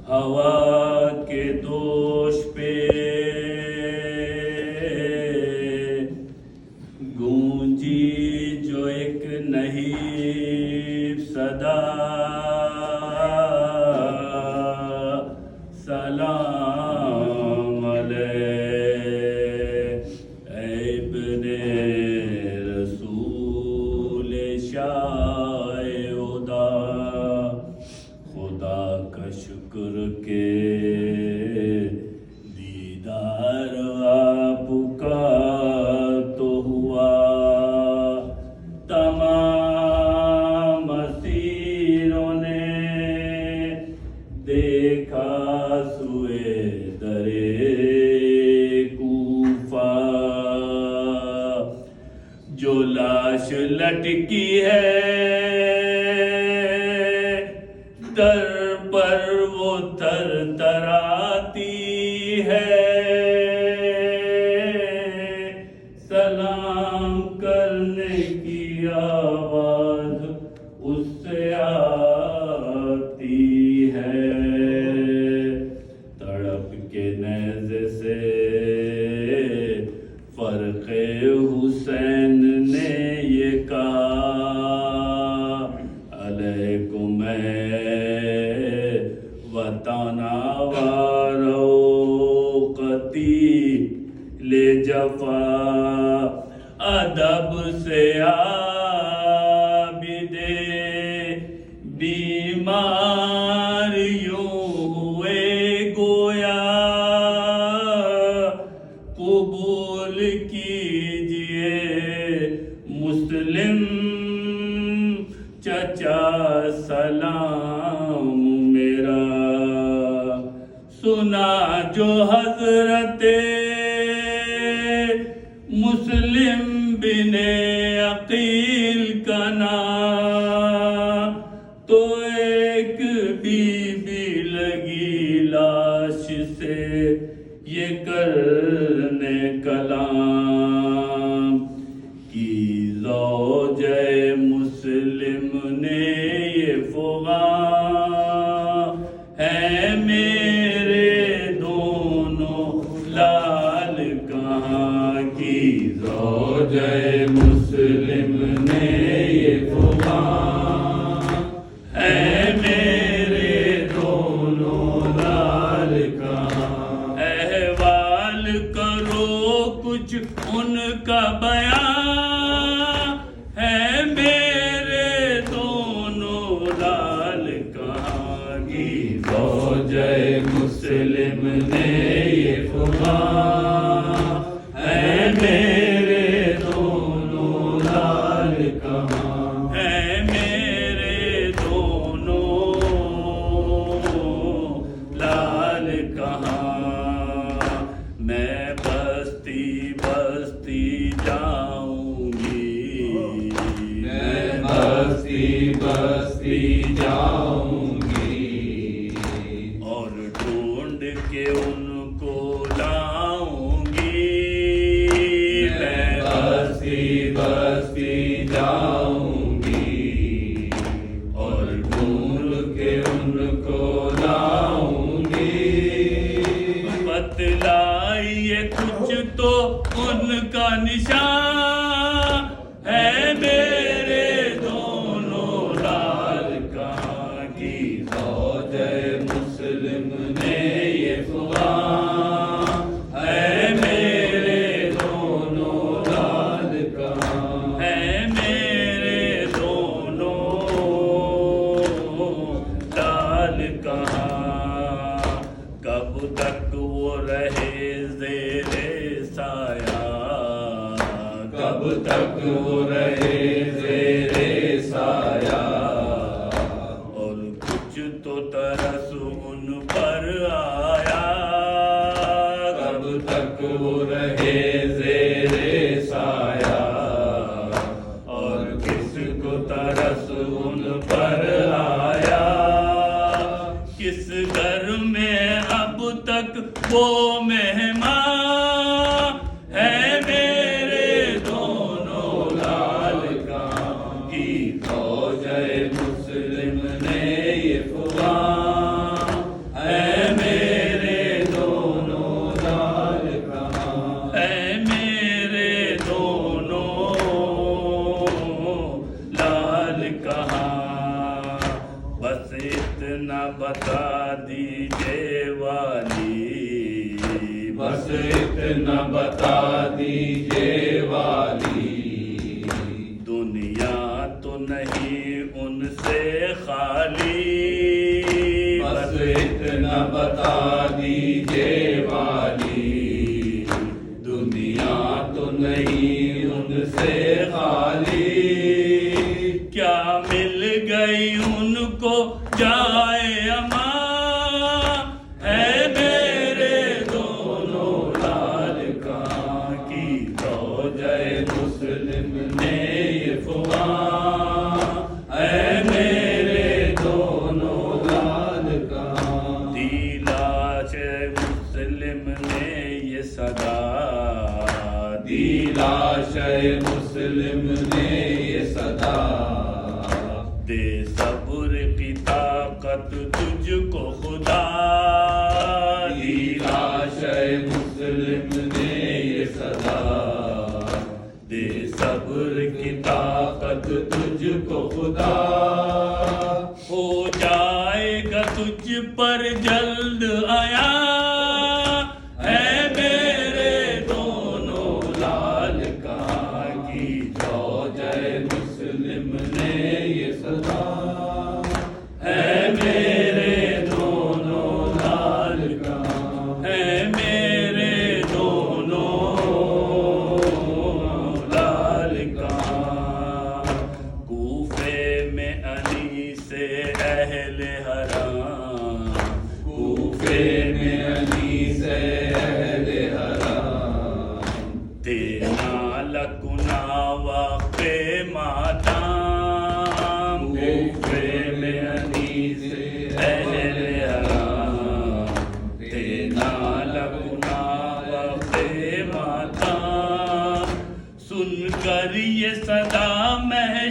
ہوا کے دوش پہ گونجی جو ایک نہیب صدا، سلام علیہ ابن رسول شاہ خدا، خدا کا شکر کے دیدار آپ کا تو ہوا، تمام اسیروں نے دیکھا سوئے درے کوفہ، جو لاش لٹکی ہے در پر وہ تر تراتی ہے، سلام کرنے کی آواز اس سے آتی ہے، تڑپ کے نیزے سے فرق حسین نے یہ کہا، علیکم وطن آوارو قتیل جفا، ادب سے عابد بیمار یوں ہوئے گویا، قبول کیجئے مسلم چچا سلام میرا، سنا جو حضرت مسلم بن عقیل کا نام، تو ایک بی بی لگی لاش سے یہ کرنے کلام، کی زوجہ مسلم نے یہ فغاں، ہے میرے دونوں لال کہاں، کی زوجہ مسلم نے یہ فغاں، ہے میرے دونوں لال کہاں، احوال کرو کچھ ان کا بیان، ہے میرے دونوں لال کہاں، کی زوجہ مسلم نے یہ فغاں، ہے میرے دونوں لال کہاں، ہے میرے دونوں لال کہاں، میں بستی بستی جاؤں گی، میں بستی بستی جاؤں گی، اور ڈھونڈ کے ان کو لاؤں گی، میں بستی بستی جاؤں گی، اور ڈھونڈ کے ان کو لاؤں گی، بتلائیے کچھ تو ان کا نشان، ہے میرے دونوں لال کہاں، کی زوجہ مسلم نے یہ فغاں، ہے میرے دونوں لال کہاں، ہے میرے دونوں لال کہاں، کب تک وہ رہے زیر سایہ، کب تک وہ رہے زیر سایہ، اور کچھ تو ترس ان پر آیا، کب تک وہ رہے زیر سایہ، اور کس کو ترس ان پر آیا، کس گھر میں اب تک وہ مہمان، ہے میرے دونوں لال کہاں، کی زوجہ مسلم نے یہ فغاں، ہے اتنا بتا دیجئے والی، بس اتنا بتا دیجئے والی، دنیا تو نہیں ان سے خالی، بس اتنا بتا دیجئے والی، دنیا تو نہیں ان سے خالی، کیا مل گئی ان کو جائے امان، اے میرے دونوں لال کاں کی جے مسلم نے یہ فغاں، اے میرے دونوں لال کہاں، دی لاش مسلم نے یہ صدا دی لاش مسلم نے یہ صدا، دے صبر کی طاقت تجھ کو خدا، دی لاش مسلم نے یہ صدا، دے صبر کی طاقت تجھ کو خدا، ہو جائے گا تجھ پر جلد آیا، اے میرے دونوں لال کاں کی جے مسلم نے یہ صدا، اے میرے دونوں لال کہاں، اے میرے دونوں لال کاں، کوفے میں علی سے اہل حرام، کوفے میں علی سے اہل حرام، تینا لکنا وقت ماتام، کوفے میں علی سے اہل حرام، تینا لکنا وقت ماتام، سن کر یہ صدا میں